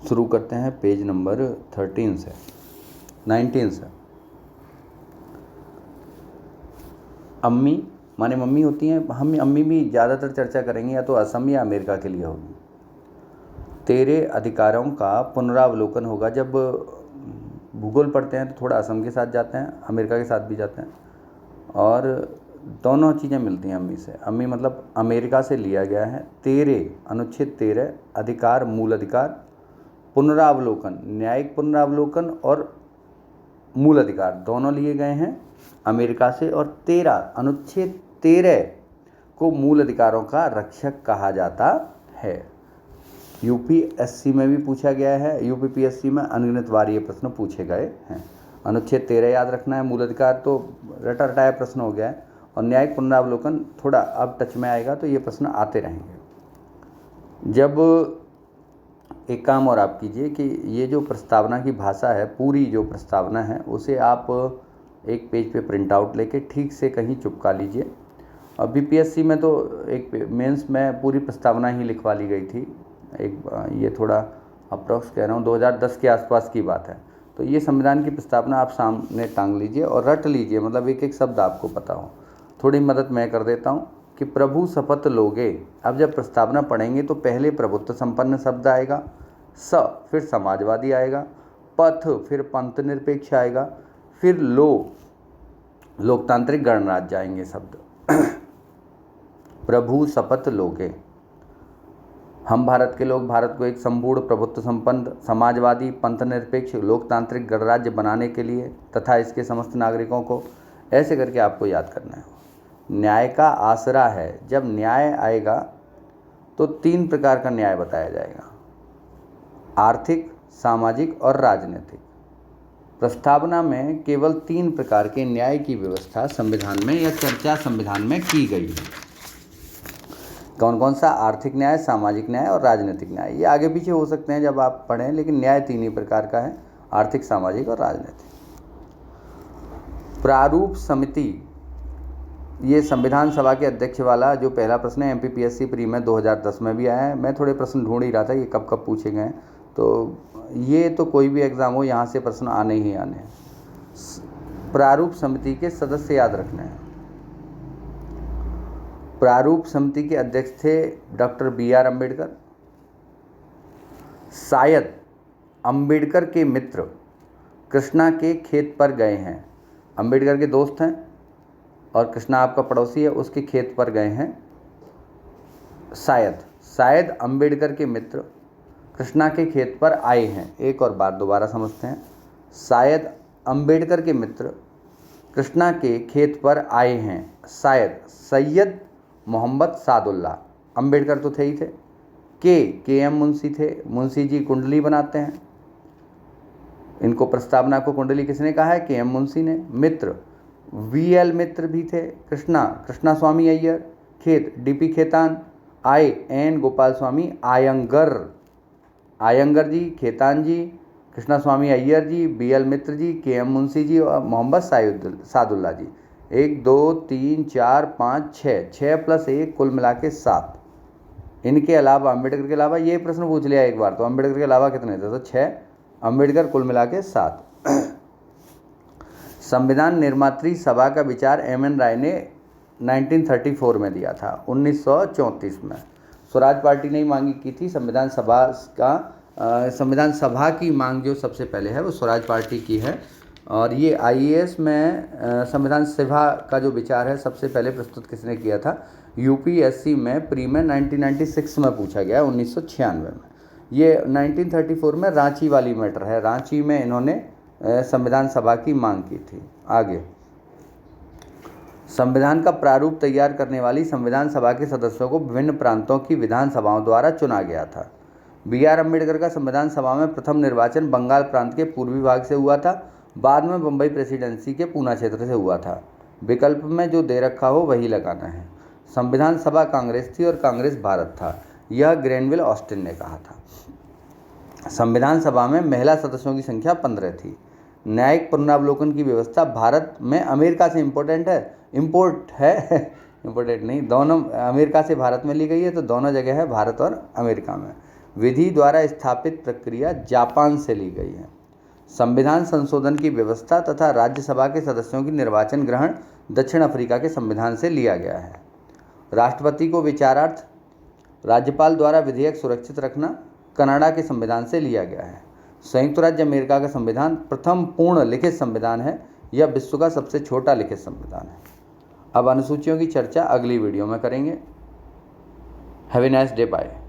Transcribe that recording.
शुरू करते हैं पेज नंबर 19 से। अम्मी माने मम्मी होती हैं। हम अम्मी भी ज़्यादातर चर्चा करेंगे या तो असम या अमेरिका के लिए होगी। तेरे अधिकारों का पुनरावलोकन होगा। जब भूगोल पढ़ते हैं तो थोड़ा असम के साथ जाते हैं, अमेरिका के साथ भी जाते हैं, और दोनों चीज़ें मिलती हैं अम्मी से। अम्मी मतलब अमेरिका से लिया गया है। तेरे अनुच्छेद 13 अधिकार, मूल अधिकार, पुनरावलोकन, न्यायिक पुनरावलोकन और मूल अधिकार दोनों लिए गए हैं अमेरिका से। और 13 अनुच्छेद 13 को मूल अधिकारों का रक्षक कहा जाता है। यूपीएससी में भी पूछा गया है, यूपीपीएससी में अनगिनत बार ये प्रश्न पूछे गए हैं। अनुच्छेद 13 याद रखना है, मूल अधिकार तो रटा रटाया प्रश्न हो गया है, और न्यायिक पुनरावलोकन थोड़ा अब टच में आएगा तो ये प्रश्न आते रहेंगे। जब एक काम और आप कीजिए कि ये जो प्रस्तावना की भाषा है, पूरी जो प्रस्तावना है उसे आप एक पेज पे प्रिंट आउट लेके ठीक से कहीं चिपका लीजिए। और बीपीएससी में तो एक मेंस में पूरी प्रस्तावना ही लिखवा ली गई थी। ये थोड़ा अप्रॉक्स कह रहा हूँ, 2010 के आसपास की बात है। तो ये संविधान की प्रस्तावना आप सामने टांग लीजिए और रट लीजिए, मतलब एक एक शब्द आपको पता हो। थोड़ी मदद मैं कर देता हूँ कि प्रभु शपथ लोगे। अब जब प्रस्तावना पढ़ेंगे तो पहले प्रभुत्व संपन्न शब्द आएगा, स फिर समाजवादी आएगा, पथ फिर पंथ निरपेक्ष आएगा, फिर लोकतांत्रिक गणराज्य आएंगे शब्द। प्रभु शपथ लोगे। हम भारत के लोग भारत को एक संपूर्ण प्रभुत्व संपन्न समाजवादी पंथ निरपेक्ष लोकतांत्रिक गणराज्य बनाने के लिए तथा इसके समस्त नागरिकों को, ऐसे करके आपको याद करना है। न्याय का आसरा है। जब न्याय आएगा तो 3 प्रकार का न्याय बताया जाएगा, आर्थिक, सामाजिक और राजनीतिक। प्रस्तावना में केवल 3 प्रकार के न्याय की व्यवस्था संविधान में या चर्चा संविधान में की गई है। कौन कौन सा? आर्थिक न्याय, सामाजिक न्याय और राजनीतिक न्याय। ये आगे पीछे हो सकते हैं जब आप पढ़ें, लेकिन न्याय 3 ही प्रकार का है, आर्थिक, सामाजिक और राजनीतिक। प्रारूप समिति, ये संविधान सभा के अध्यक्ष वाला जो पहला प्रश्न है, एमपीपीएससी प्री में 2010 में भी आया है। मैं थोड़े प्रश्न ढूंढ ही रहा था ये कब कब पूछे गए, तो ये तो कोई भी एग्जाम हो यहाँ से प्रश्न आने ही आने हैं। प्रारूप समिति के सदस्य याद रखने हैं। प्रारूप समिति के अध्यक्ष थे डॉक्टर BR अम्बेडकर। शायद अम्बेडकर के मित्र कृष्णा के खेत पर गए हैं। अम्बेडकर के दोस्त हैं और कृष्णा आपका पड़ोसी है, उसके खेत पर गए हैं। शायद अम्बेडकर के मित्र कृष्णा के खेत पर आए हैं। एक और बात दोबारा समझते हैं। शायद अम्बेडकर के मित्र कृष्णा के खेत पर आए हैं। शायद सैयद मोहम्मद सादुल्ला, अम्बेडकर तो थे ही थे। के.एम. मुंशी थे। मुंशी जी कुंडली बनाते हैं। इनको प्रस्तावना को कुंडली किसने कहा है? के.एम. मुंशी ने। मित्र V.L. मित्र भी थे। कृष्णा स्वामी अय्यर। खेत D.P. खेतान। आय N. गोपाल स्वामी आयंगर जी, खेतान जी, कृष्णा स्वामी अय्यर जी, B.L. मित्र जी, के.एम. मुंशी जी और मोहम्मद सादुल्ला जी। 1 2 3 4 5 6 प्लस 1 कुल मिला के 7। इनके अलावा, अम्बेडकर के अलावा, ये प्रश्न पूछ लिया एक बार तो, अम्बेडकर के अलावा कितने थे? तो 6, अम्बेडकर कुल मिला के 7। संविधान निर्मात्री सभा का विचार M.N. राय ने 1934 में दिया था, 1934 में। स्वराज पार्टी ने ही मांगी की थी संविधान सभा का। संविधान सभा की मांग जो सबसे पहले है वो स्वराज पार्टी की है। और ये IAS में संविधान सभा का जो विचार है सबसे पहले प्रस्तुत किसने किया था? यूपीएससी में प्री में 1996 में पूछा गया, 1996 में। ये 1934 में रांची वाली मैटर है। रांची में इन्होंने संविधान सभा की मांग की थी। आगे, संविधान का प्रारूप तैयार करने वाली संविधान सभा के सदस्यों को विभिन्न प्रांतों की विधानसभाओं द्वारा चुना गया था। BR अम्बेडकर का संविधान सभा में प्रथम निर्वाचन बंगाल प्रांत के पूर्वी भाग से हुआ था। बाद में बम्बई प्रेसिडेंसी के पूना क्षेत्र से हुआ था। विकल्प में जो दे रखा हो वही लगाना है। संविधान सभा कांग्रेस थी और कांग्रेस भारत था, यह ग्रेनविल ऑस्टिन ने कहा था। संविधान सभा में महिला सदस्यों की संख्या 15 थी। न्यायिक पुनरावलोकन की व्यवस्था भारत में अमेरिका से इम्पोर्टेंट नहीं, दोनों अमेरिका से भारत में ली गई है, तो दोनों जगह है, भारत और अमेरिका में। विधि द्वारा स्थापित प्रक्रिया जापान से ली गई है। संविधान संशोधन की व्यवस्था तथा राज्यसभा के सदस्यों की निर्वाचन ग्रहण दक्षिण अफ्रीका के संविधान से लिया गया है। राष्ट्रपति को विचारार्थ राज्यपाल द्वारा विधेयक सुरक्षित रखना कनाडा के संविधान से लिया गया है। संयुक्त राज्य अमेरिका का संविधान प्रथम पूर्ण लिखित संविधान है। यह विश्व का सबसे छोटा लिखित संविधान है। अब अनुसूचियों की चर्चा अगली वीडियो में करेंगे। Have a nice day, bye.